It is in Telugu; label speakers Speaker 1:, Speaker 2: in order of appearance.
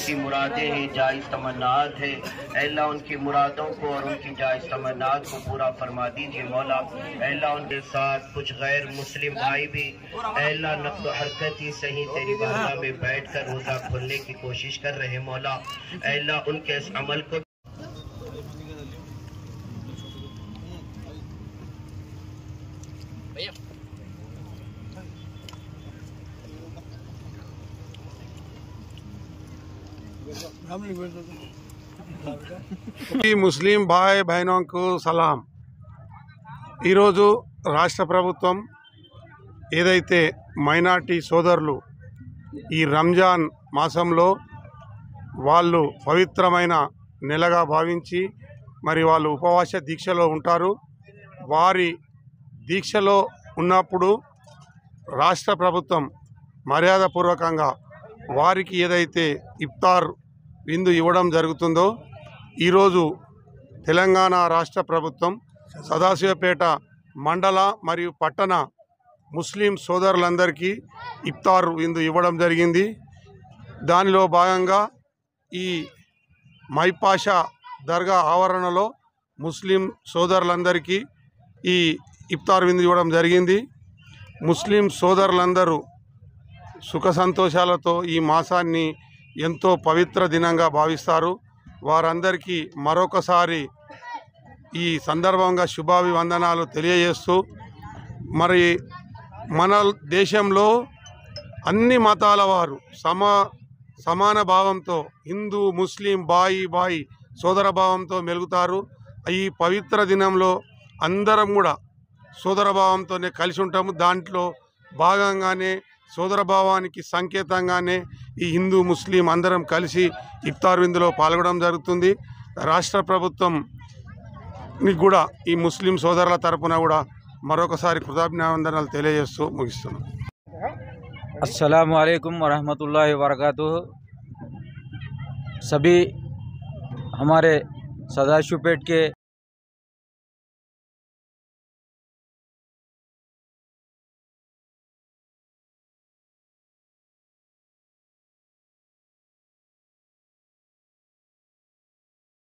Speaker 1: उनकी मुरादें हैं, जायज़ तमन्नात है। अल्लाह उनकी मुरादों को और उनकी जायज़ तमन्नात को पूरा फरमा दीजिए मौला। अल्लाह उनके साथ कुछ गैर मुस्लिम भाई भी अल्लाह नक़्ल हरकत ही सही तेरी बारगाह में बैठ कर रोज़ा खोलने की कोशिश कर रहे मौला। अल्लाह उनके इस अमल को
Speaker 2: ముస్లిం భాయ్ బహనోంకు సలాం। ఈరోజు రాష్ట్ర ప్రభుత్వం ఏదైతే మైనార్టీ సోదరులు ఈ రంజాన్ మాసంలో వాళ్ళు పవిత్రమైన నెలగా భావించి మరి వాళ్ళు ఉపవాస దీక్షలో ఉంటారు। వారి దీక్షలో ఉన్నప్పుడు రాష్ట్ర ప్రభుత్వం మర్యాదపూర్వకంగా వారికి ఏదైతే ఇఫ్తార్ విందు ఇవ్వడం జరుగుతుందో ఈరోజు తెలంగాణ రాష్ట్ర ప్రభుత్వం సదాశివపేట మండల మరియు పట్టణ ముస్లిం సోదరులందరికీ ఇఫ్తార్ విందు ఇవ్వడం జరిగింది। దానిలో భాగంగా ఈ మైపాషా దర్గా ఆవరణలో ముస్లిం సోదరులందరికీ ఈ ఇఫ్తార్ విందు ఇవ్వడం జరిగింది। ముస్లిం సోదరులందరూ సుఖ సంతోషాలతో ఈ మాసాన్ని ఎంతో పవిత్ర దినంగా భావిస్తారు। వారందరికీ మరొకసారి ఈ సందర్భంగా శుభాభివందనాలు తెలియజేస్తూ మరి మన దేశంలో అన్ని మతాల వారు సమాన భావంతో హిందూ ముస్లిం బాయి సోదర భావంతో మెలుగుతారు। ఈ పవిత్ర దినంలో అందరం కూడా సోదర భావంతోనే కలిసి ఉంటాము। దాంట్లో భాగంగానే సోదర భావానికి సంకేతంగానే ఈ హిందూ ముస్లిం అందరం కలిసి ఇఫ్తార్ విందులో పాల్గొనడం జరుగుతుంది। రాష్ట్ర ప్రభుత్వంకి కూడా ఈ ముస్లిం సోదరుల తరపున కూడా మరొకసారి కృతజ్ఞావందనాలు తెలియజేస్తూ ముగిస్తున్నాం।
Speaker 3: अस्सलामु अलैकुम वरहमतुल्लाहि वबरकातुह। सभी हमारे सदाशिवपेट के